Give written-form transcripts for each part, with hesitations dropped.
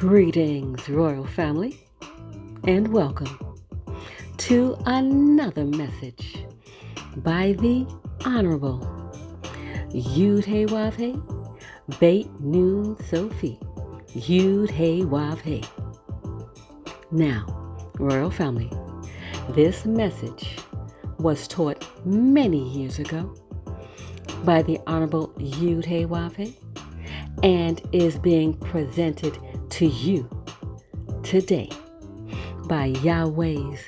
Greetings, royal family, and welcome to another message by the Honorable Yahweh Beit Nun Sophie Yahweh. Now, royal family, this message was taught many years ago by the Honorable Yahweh and is being presented to you today by Yahweh's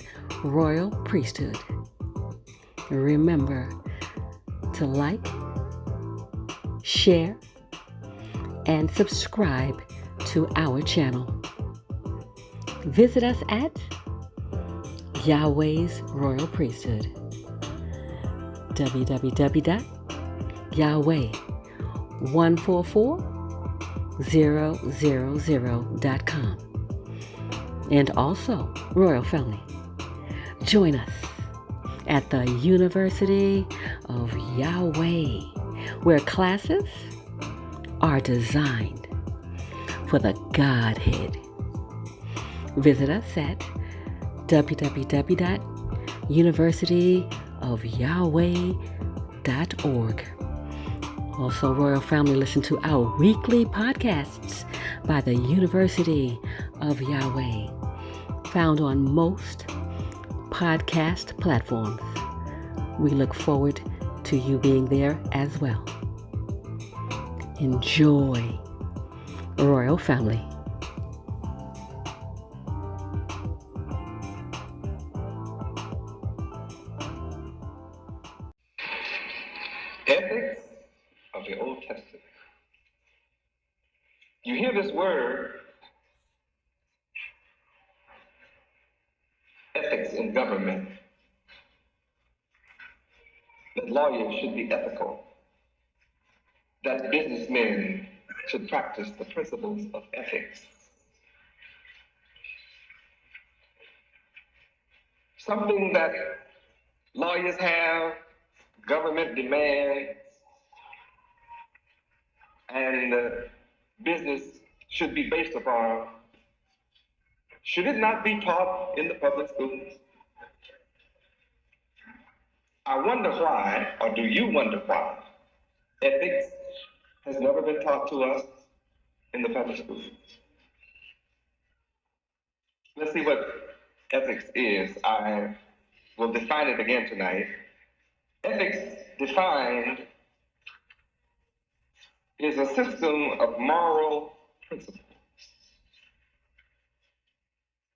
royal priesthood. Remember to like, share, and subscribe to our channel. Visit us at Yahweh's royal priesthood, www.yahweh144000.com. And also, royal family, join us at the University of Yahweh, where classes are designed for the Godhead. Visit us at www.universityofyahweh.org. Also, royal family, listen to our weekly podcasts by the University of Yahweh, found on most podcast platforms. We look forward to you being there as well. Enjoy, royal family. Ethics of the Old Testament. You hear this word, ethics in government, that lawyers should be ethical, that businessmen should practice the principles of ethics. Something that lawyers have, government demands, and business should be based upon. Should it not be taught in the public schools? I wonder why, or do you wonder why, ethics has never been taught to us in the public schools? Let's see what ethics is. I will define it again tonight. Ethics defined is a system of moral principles.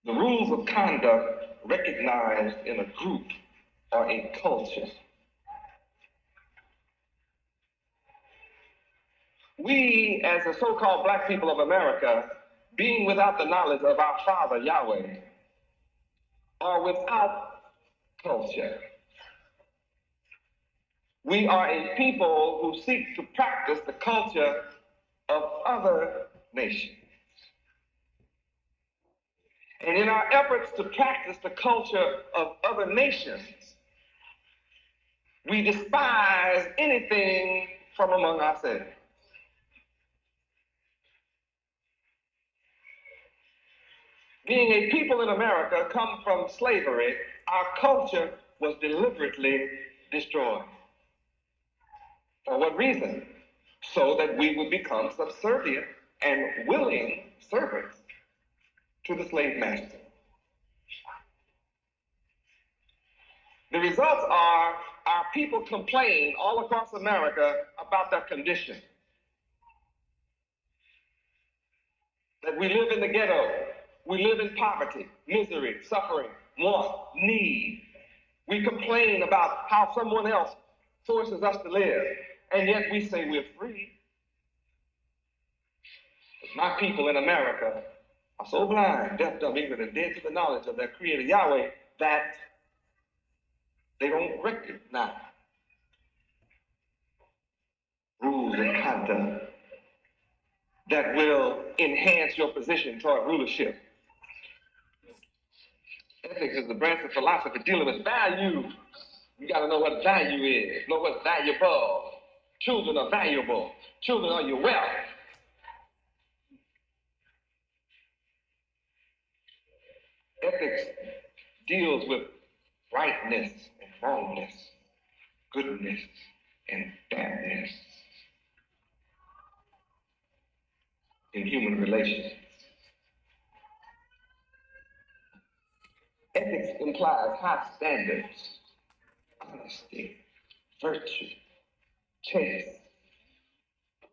The rules of conduct recognized in a group or a culture. We, as the so-called black people of America, being without the knowledge of our Father, Yahweh, are without culture. We are a people who seek to practice the culture of other nations. And in our efforts to practice the culture of other nations, we despise anything from among ourselves. Being a people in America come from slavery, our culture was deliberately destroyed. For what reason? So that we would become subservient and willing servants to the slave master. The results are our people complain all across America about their condition. That we live in the ghetto, we live in poverty, misery, suffering, want, need. We complain about how someone else forces us to live, and yet we say we're free. But my people in America are so blind, deaf, dumb, ignorant, and dead to the knowledge of their Creator Yahweh that they don't recognize rules of conduct that will enhance your position toward rulership. Ethics is the branch of philosophy dealing with value. You got to know what value is, know what's valuable. Children are valuable. Children are your wealth. Ethics deals with rightness and wrongness, goodness and badness in human relations. Ethics implies high standards, honesty, virtue, chaste,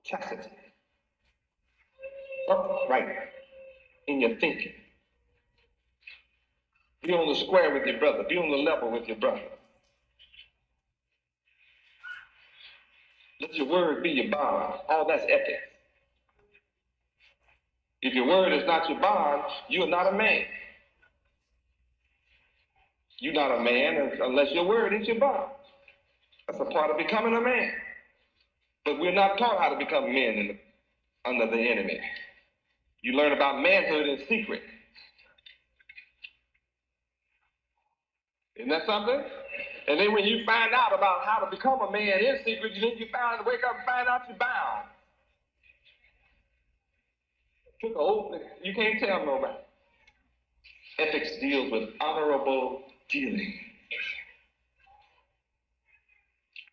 chastity, upright in your thinking. Be on the square with your brother. Be on the level with your brother. Let your word be your bond. All that's ethics. If your word is not your bond, you're not a man. You're not a man unless your word is your bond. That's a part of becoming a man. But we're not taught how to become men under the enemy. You learn about manhood in secret. Isn't that something? And then when you find out about how to become a man in secret, then you wake up and find out you're bound. You can't tell nobody. Ethics deals with honorable dealing.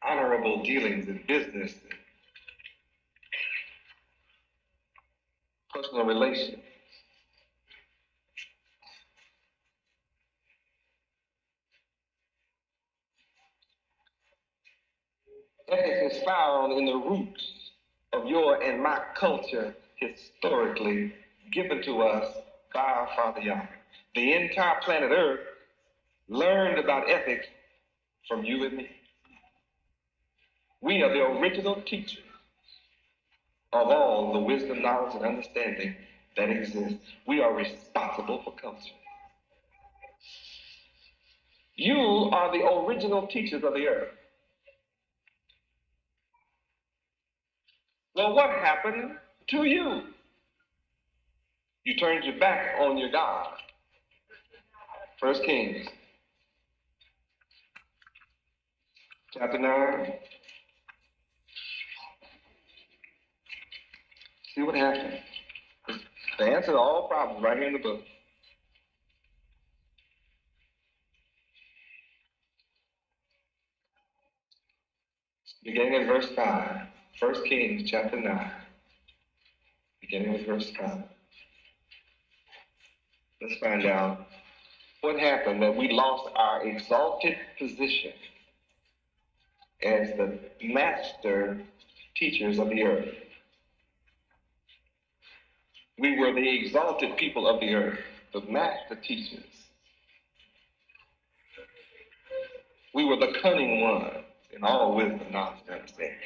Honorable dealings in business, personal relations. Ethics is found in the roots of your and my culture, historically given to us by our Father Yahweh. The entire planet Earth learned about ethics from you and me. We are the original teachers of all the wisdom, knowledge, and understanding that exists. We are responsible for culture. You are the original teachers of the earth. Well, what happened to you? You turned your back on your God. 1 Kings, chapter 9. See what happened. The answer to all problems right here in the book. Beginning at verse 5. 1 Kings, chapter 9. Beginning with verse 5. Let's find out what happened that we lost our exalted position as the master teachers of the earth. We were the exalted people of the earth, the master teachers. We were the cunning ones in all wisdom, knowledge, and understanding.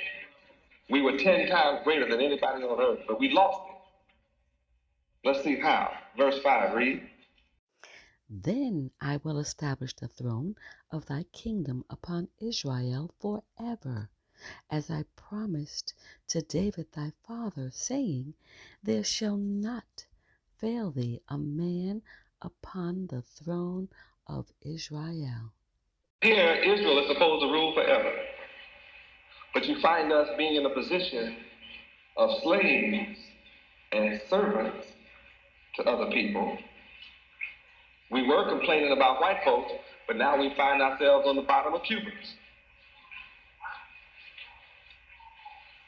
We were 10 times greater than anybody on earth, but we lost it. Let's see how. Verse 5, read. Then I will establish the throne of thy kingdom upon Israel forever, as I promised to David thy father, saying, there shall not fail thee a man upon the throne of Israel. Here, Israel is supposed to rule forever. But you find us being in a position of slaves and servants to other people. We were complaining about white folks, but now we find ourselves on the bottom of Cubans.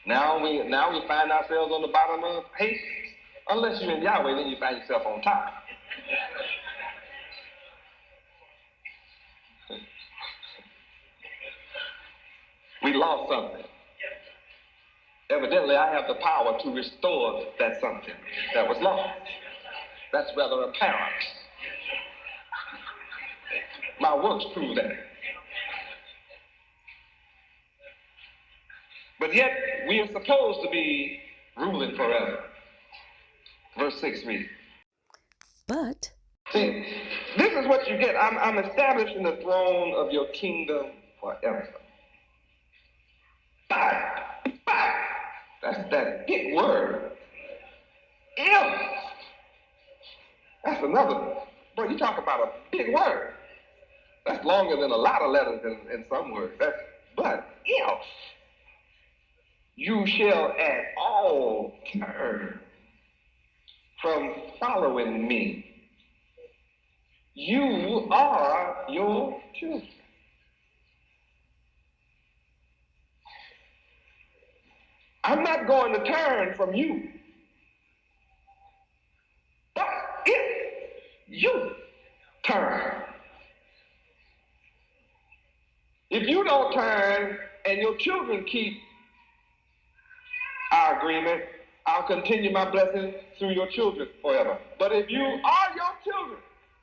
Now we find ourselves on the bottom of Haitians. Unless you're in Yahweh, then you find yourself on top. We lost something. Evidently, I have the power to restore that something that was lost. That's rather apparent. My works prove that. But yet, we are supposed to be ruling forever. Verse 6 reads. But See, this is what you get. I'm establishing the throne of your kingdom forever. But, that's that big word. If. That's another. Boy, you talk about a big word. That's longer than a lot of letters in some words. But if you shall at all turn from following me You are your children. I'm not going to turn from you. But if you turn, if you don't turn and your children keep our agreement, I'll continue my blessing through your children forever. But if you are your children,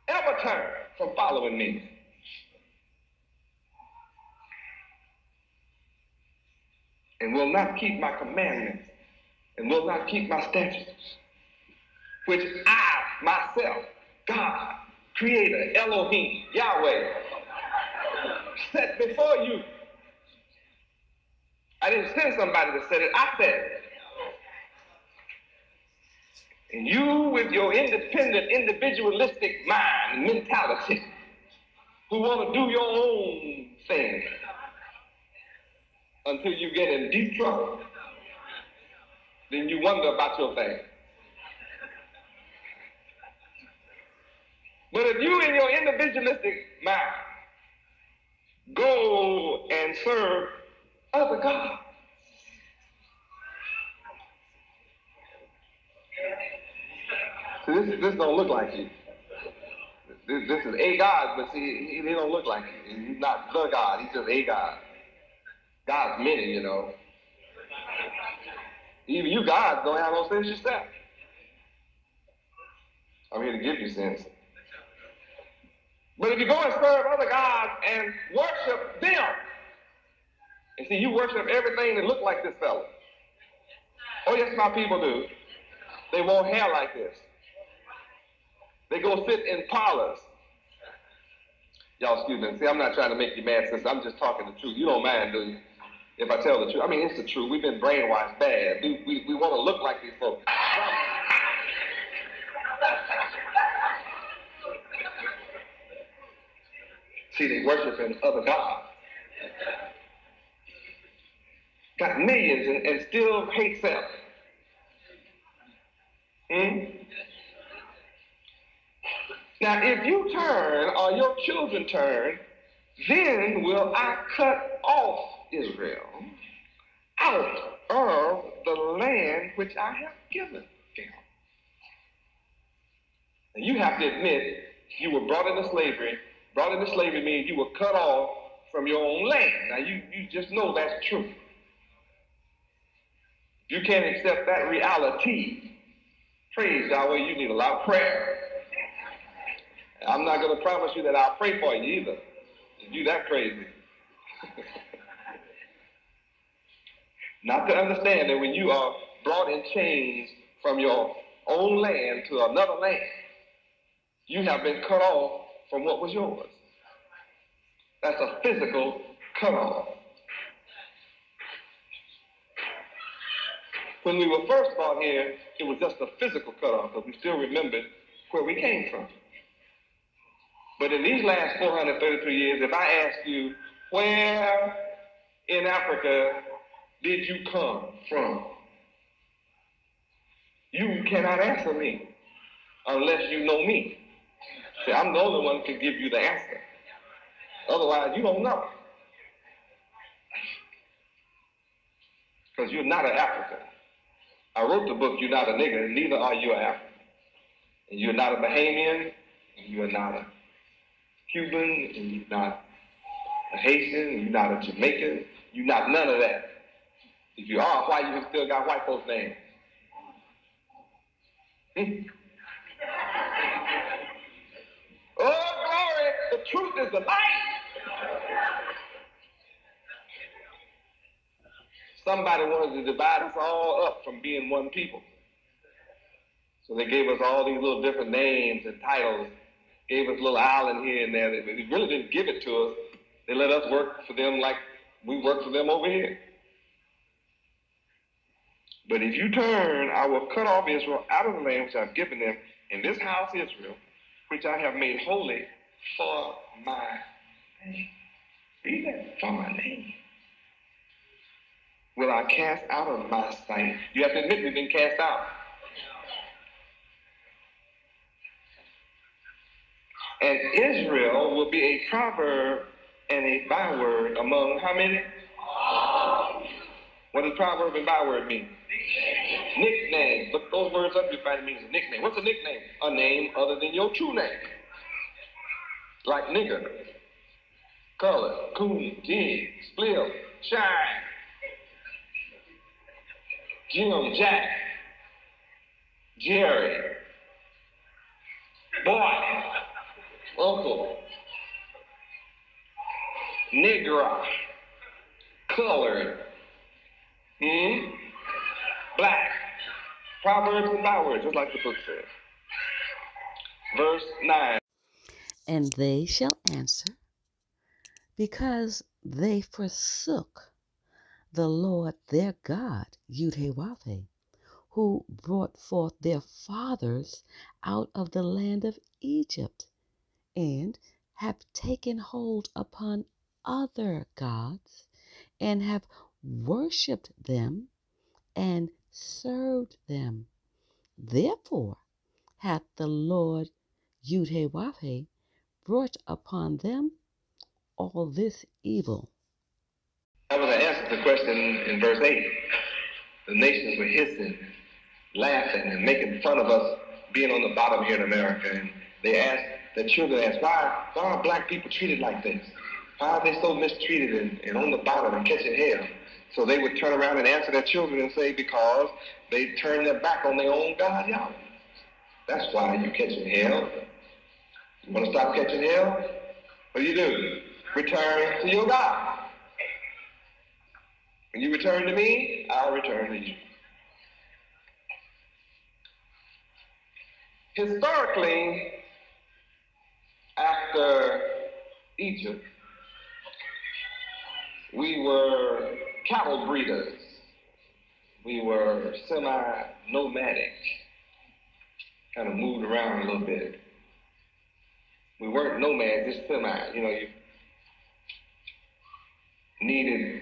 ever turn from following me, and will not keep my commandments, and will not keep my statutes, which I, myself, God, Creator, Elohim, Yahweh, set before you. I didn't send somebody to set it, I said it. And you, with your independent, individualistic mind and mentality, who want to do your own thing until you get in deep trouble, then you wonder about your thing. But if you, in your individualistic mind, go and serve other gods, see, this don't look like you. This is a God, but see, he don't look like you. He's not the God, he's just a God. God's many, you know. Even you gods don't have no sense yourself. I'm here to give you sense. But if you go and serve other gods and worship them, and see, you worship everything that look like this fella. Oh yes, my people do. They want hair like this. They go sit in parlors. Y'all excuse me. See, I'm not trying to make you mad, since I'm just talking the truth. You don't mind, do you? If I tell the truth. I mean, it's the truth. We've been brainwashed bad. We want to look like these folks. See, they worshiping other gods. Got millions and still hate self. Now, if you turn or your children turn, then will I cut off Israel out of the land which I have given them. And you have to admit, you were brought into slavery. Brought into slavery means you were cut off from your own land. Now, you just know that's true. If you can't accept that reality, praise Yahweh, you need a lot of prayer. I'm not going to promise you that I'll pray for you either. If you that crazy. Not to understand that when you are brought in chains from your own land to another land, you have been cut off from what was yours. That's a physical cutoff. When we were first brought here, it was just a physical cutoff, because we still remembered where we came from. But in these last 433 years, if I ask you, where in Africa did you come from? You cannot answer me unless you know me. See, I'm the only one who can give you the answer. Otherwise, you don't know. Because you're not an African. I wrote the book, You're Not a Nigger, and neither are you an African. And you're not a Bahamian, and you're not a Cuban, and you're not a Haitian, and you're not a Jamaican, you're not none of that. If you are white, you still got white folks' names. Oh, glory, the truth is the light. Somebody wanted to divide us all up from being one people. So they gave us all these little different names and titles, gave us a little island here and there. They really didn't give it to us. They let us work for them like we work for them over here. But if you turn, I will cut off Israel out of the land which I've given them, in this house Israel, which I have made holy for my name. Read that, for my name. Will I cast out of my sight? You have to admit we've been cast out. And Israel will be a proverb and a byword among how many? What does proverb and byword mean? Nickname. Look those words up, you find it means a nickname. What's a nickname? A name other than your true name. Like nigger, color, coon, jig, spliff, shine, Jim, Jack, Jerry, boy, uncle, nigger, colored, black. Proverbs and bywords, just like the book says. Verse 9. And they shall answer, because they forsook the Lord their God, Yahweh, who brought forth their fathers out of the land of Egypt, and have taken hold upon other gods, and have worshipped them, and served them. Therefore hath the Lord Yahweh brought upon them all this evil. I was going to answer the question in verse 8. The nations were hissing, laughing, and making fun of us being on the bottom here in America. And they asked, the children asked, why are black people treated like this? Why are they so mistreated and on the bottom and catching hell? So they would turn around and answer their children and say, because they turned their back on their own God, Yahweh. That's why you're catching hell. You want to stop catching hell? What do? Return to your God. When you return to me, I'll return to you. Historically, after Egypt, we were cattle breeders. We were semi-nomadic, kind of moved around a little bit. We weren't nomads, just semi. You needed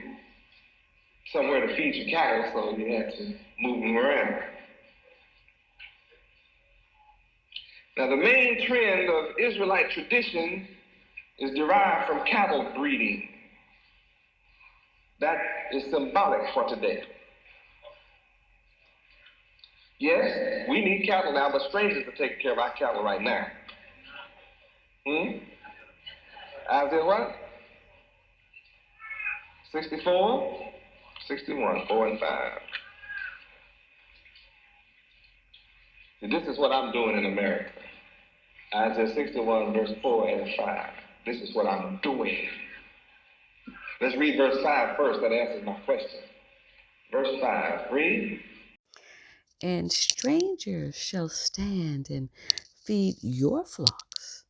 somewhere to feed your cattle, so you had to move them around. Now, the main trend of Israelite tradition is derived from cattle breeding. That is symbolic for today. Yes, we need cattle now, but strangers are taking care of our cattle right now. Isaiah what? 64? 61, 4 and 5. And this is what I'm doing in America. Isaiah 61, verse 4 and 5. This is what I'm doing. Let's read verse 5 first. That answers my question. Verse 5, read. And strangers shall stand and feed your flocks,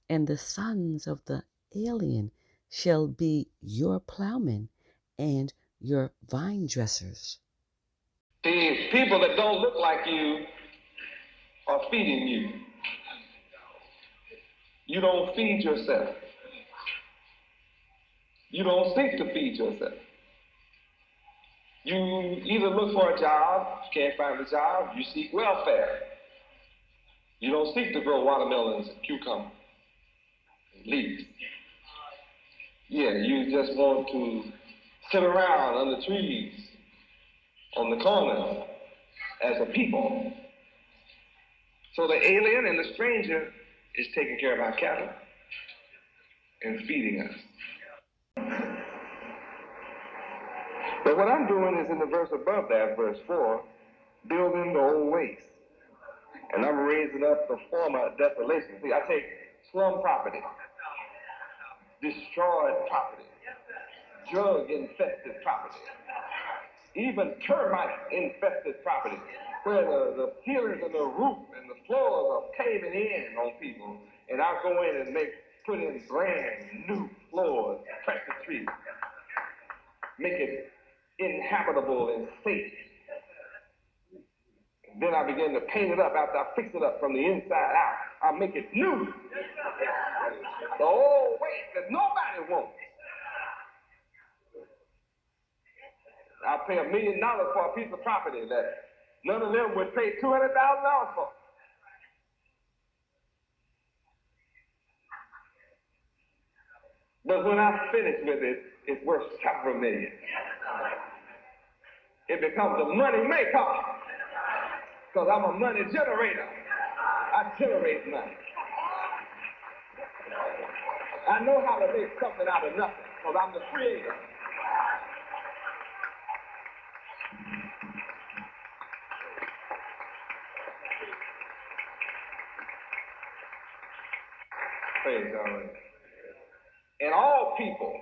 and the sons of the alien shall be your plowmen and your vine dressers. See, people that don't look like you are feeding you. You don't feed yourself. You don't seek to feed yourself. You either look for a job, if you can't find a job, you seek welfare. You don't seek to grow watermelons and cucumbers and leeks. Yeah, you just want to sit around under trees on the corner as a people. So the alien and the stranger is taking care of our cattle and feeding us. But what I'm doing is in the verse above that, verse 4, building the old waste. And I'm raising up the former desolation. See, I take slum property, destroyed property, drug-infested property, even termite-infested property, where the ceilings and the roof and the floors are caving in on people, and I go in and put in brand new floors, press the tree, make it inhabitable and safe. And then I begin to paint it up after I fix it up from the inside out. I make it new. The old waste that nobody wants. I'll pay $1 million for a piece of property that none of them would pay $200,000 for. But when I finish with it, it's worth several million. It becomes a money maker because I'm a money generator. I generate money. I know how to make something out of nothing because I'm the creator. Praise God. And all people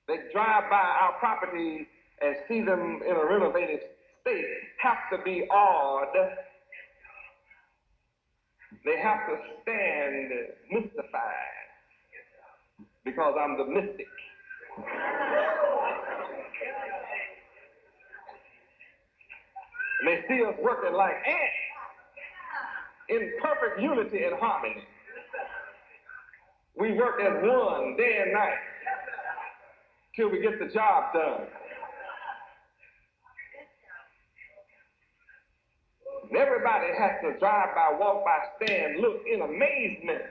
that drive by our property and see them in a renovated state have to be awed. They have to stand mystified because I'm the mystic. And they see us working like ants in perfect unity and harmony. We work as one day and night till we get the job done. And everybody has to drive by, walk by, stand, look in amazement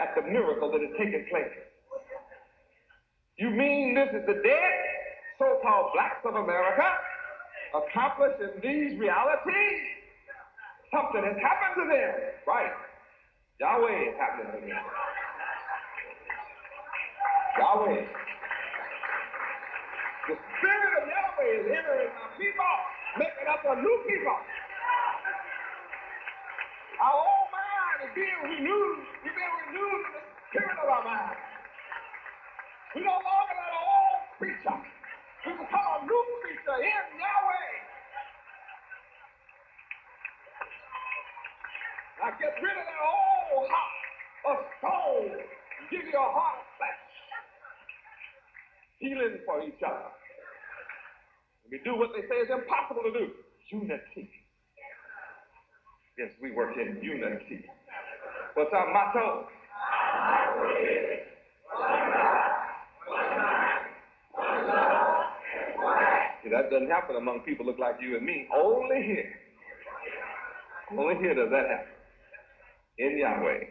at the miracle that is taking place. You mean this is the dead so-called blacks of America accomplishing these realities? Something has happened to them. Right. Yahweh is happening to them. Yahweh. The Spirit of Yahweh is entering my people, making us a new people. Our old mind is being renewed. We've been renewed in the spirit of our mind. We no longer let our old creature. We become a new creature in Yahweh. Now get rid of that old heart of stone and give you a heart of flesh. Healing for each other. We do what they say is impossible to do. Unity. Yes, we work in unity. What's our motto? See, that doesn't happen among people look like you and me. Only here. Only here does that happen. In Yahweh.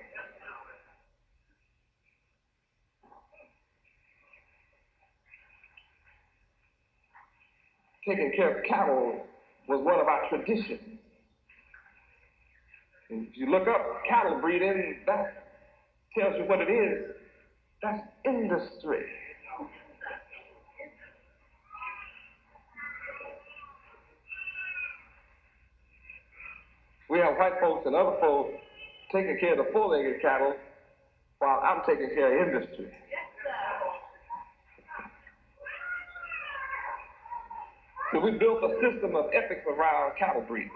Taking care of cattle was one of our traditions. And if you look up cattle breeding, that tells you what it is. That's industry. We have white folks and other folks taking care of the four-legged cattle while I'm taking care of industry. So we built a system of ethics around cattle breeding.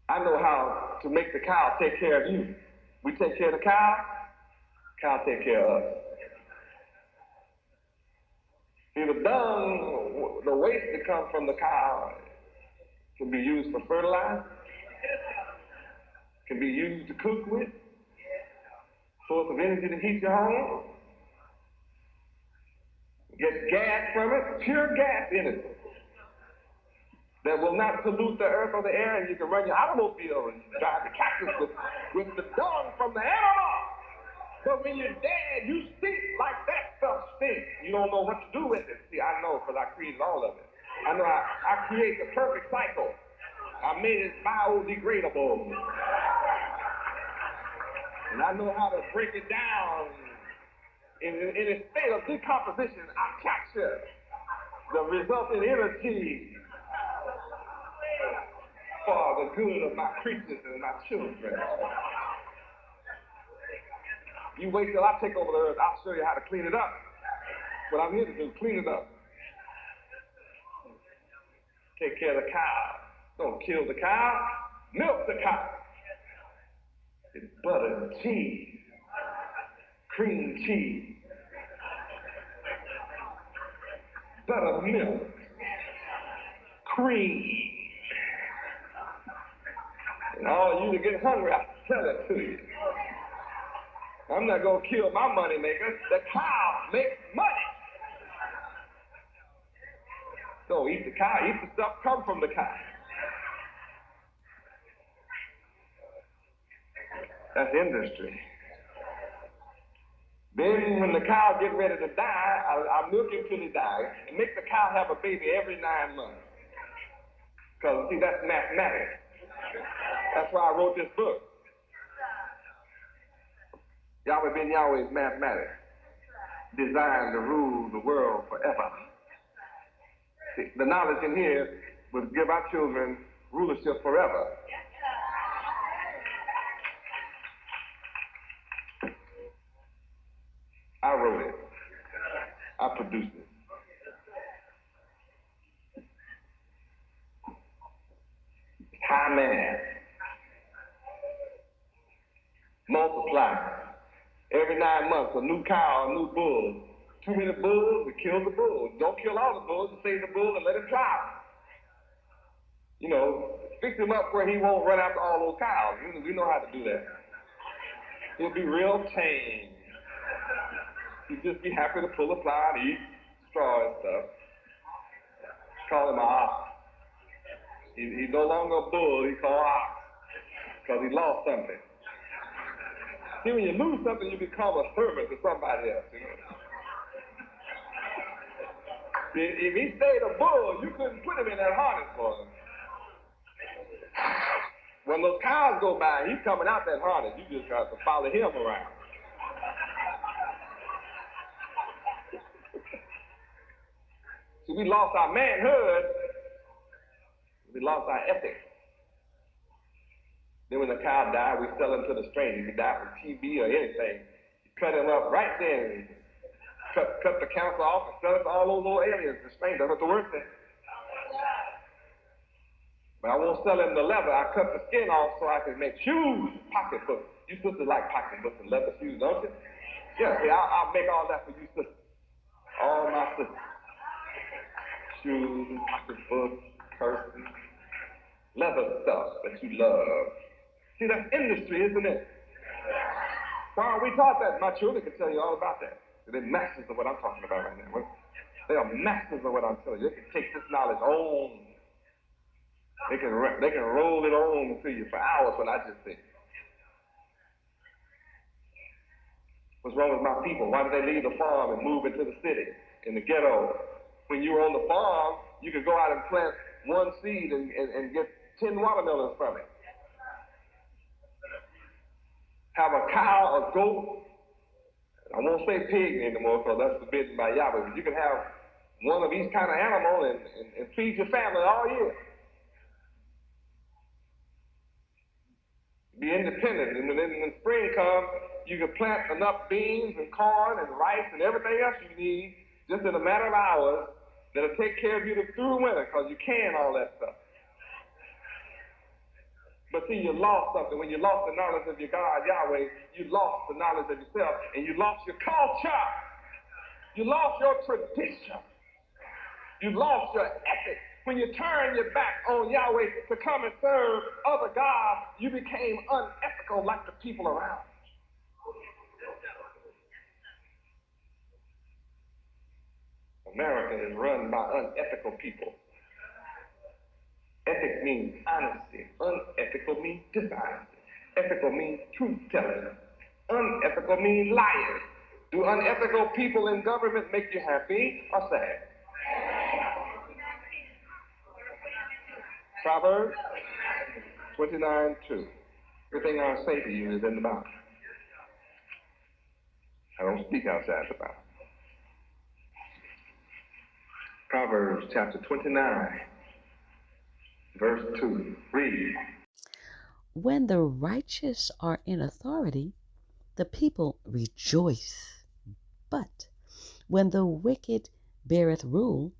I know how to make the cow take care of you. We take care of the cow take care of us. See, the dung, the waste that comes from the cow can be used for fertilizer, can be used to cook with, source of energy to heat your home, get gas from it, pure gas in it, that will not pollute the earth or the air, and you can run your automobile and drive the cactus with the dung from the animal. But when you're dead, you stink like that stuff stinks. You don't know what to do with it. See, I know because I created all of it. I know I create the perfect cycle. I made it biodegradable. And I know how to break it down. In a state of decomposition, I capture the resulting energy for the good of my creatures and my children. You wait till I take over the earth, I'll show you how to clean it up. What I'm here to do, clean it up. Take care of the cow. Don't kill the cow, milk the cow. It's butter and cheese, cream cheese, buttermilk, cream. And all you to get hungry, I tell it to you. I'm not going to kill my money maker. The cow makes money. Don't eat the cow. Eat the stuff come from the cow. That's industry. Then when the cow gets ready to die, I milk him till he dies and make the cow have a baby every 9 months. Because, see, that's mathematics. That's why I wrote this book. Yahweh ben Yahweh is mathematics, designed to rule the world forever. See, the knowledge in here would give our children rulership forever. I wrote it. I produced it. High math. Multiply. Every 9 months, a new cow, a new bull. Too many bulls, we kill the bull. Don't kill all the bulls, save the bull and let him fly. You know, fix him up where he won't run after all those cows. We know how to do that. He'll be real tame. He'll just be happy to pull a fly and eat straw and stuff. Call him an ox. He's no longer a bull, he's called ox. Because he lost something. See, when you lose something, you become a servant to somebody else, you know. See, if he stayed a bull, you couldn't put him in that harness for him. When those cows go by, he's coming out that harness. You just got to follow him around. See, we lost our manhood. We lost our ethics. Then when the cow died, we sell him to the stranger. He died from TB or anything. You cut him up right then. Cut the cancer off and sell it to all those little aliens. The stranger, that's what the word says. But I won't sell him the leather. I cut the skin off so I can make shoes, pocketbooks. You sisters like pocketbooks and leather shoes, don't you? Yeah, see, I'll make all that for you sisters. All my sisters. Shoes and pocketbooks, purses, leather stuff that you love. See, that's industry, isn't it? Why are we taught that? My children can tell you all about that. They're masters of what I'm talking about right now. They are masters of what I'm telling you. They can take this knowledge on. They can roll it on to you for hours when I just think. What's wrong with my people? Why did they leave the farm and move into the city, in the ghetto? When you were on the farm, you could go out and plant one seed and get 10 watermelons from it. Have a cow, a goat. I won't say pig anymore because that's forbidden by Yahweh. But you can have one of each kind of animal and feed your family all year. Be independent. And then when spring comes, you can plant enough beans and corn and rice and everything else you need just in a matter of hours that'll take care of you through the winter because you can all that stuff. But see, you lost something. When you lost the knowledge of your God, Yahweh, you lost the knowledge of yourself, and you lost your culture. You lost your tradition. You lost your ethics. When you turned your back on Yahweh to come and serve other gods, you became unethical like the people around you. America is run by unethical people. Ethics means honesty. Unethical means dishonesty. Ethical means truth-telling. Unethical means lying. Do unethical people in government make you happy or sad? Proverbs 29:2. Everything I say to you is in the Bible. I don't speak outside the Bible. Proverbs chapter 29. Verse 2, read. When the righteous are in authority, the people rejoice. But when the wicked beareth rule,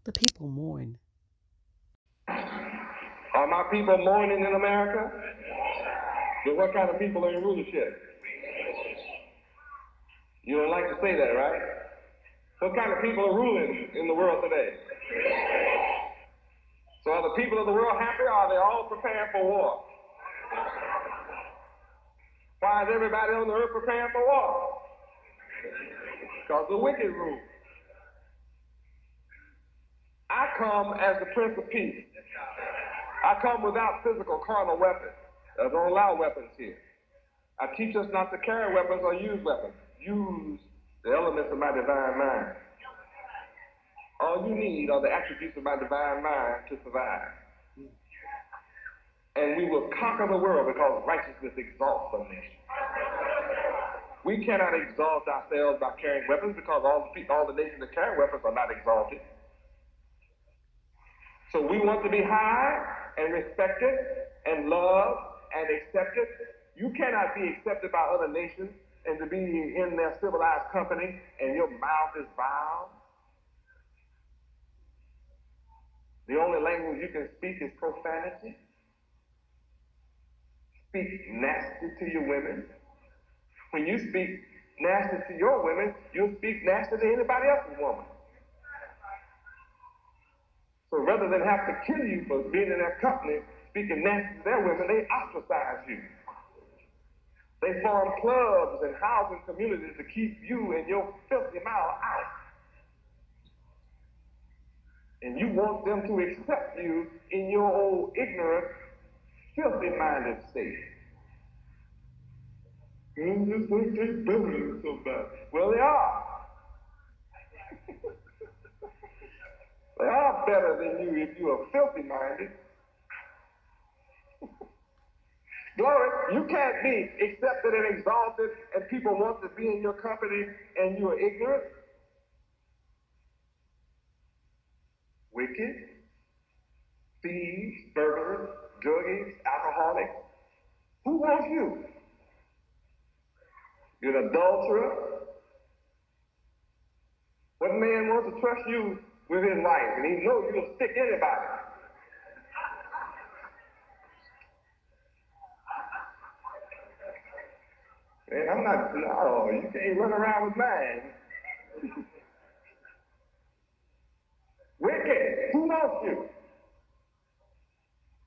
the people mourn. Are my people mourning in America? Then what kind of people are in rulership? You don't like to say that, right? What kind of people are ruling in the world today? So are the people of the world happy, or are they all preparing for war? Why is everybody on the earth preparing for war? Because the wicked rule. I come as the Prince of Peace. I come without physical carnal weapons. I don't allow weapons here. I teach us not to carry weapons or use weapons. Use the elements of my divine mind. All you need are the attributes of my divine mind to survive. And we will conquer the world because righteousness exalts a nation. We cannot exalt ourselves by carrying weapons because all the nations that carry weapons are not exalted. So we want to be high and respected and loved and accepted. You cannot be accepted by other nations and to be in their civilized company and your mouth is vile. The only language you can speak is profanity. Speak nasty to your women. When you speak nasty to your women, you'll speak nasty to anybody else's woman. So rather than have to kill you for being in their company, speaking nasty to their women, they ostracize you. They form clubs and housing communities to keep you and your filthy mouth out. And you want them to accept you in your old ignorant, filthy-minded state. And just think they're better than somebody. Well, they are. They are better than you if you are filthy-minded. Glory, you can't be accepted and exalted and people want to be in your company and you are ignorant, wicked, thieves, burglars, druggies, alcoholics. Who wants you? You're an adulterer. What man wants to trust you with his life? And he knows you'll stick anybody. Man, no, you can't run around with mine. Wicked, who wants you?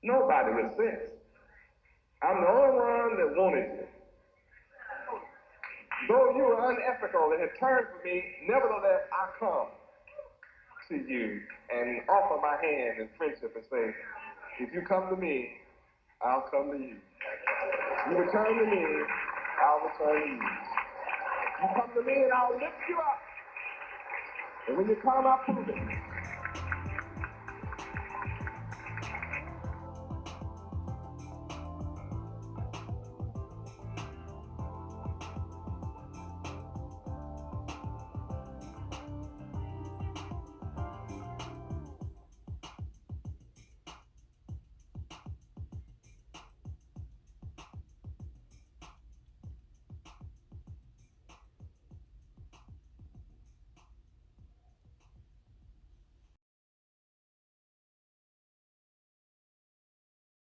Nobody with sense. I'm the only one that wanted you. Though you are unethical and have turned from me, nevertheless I come to you and offer my hand in friendship and say, if you come to me, I'll come to you. You return to me, I'll return to you. You come to me and I'll lift you up. And when you come, I'll prove it.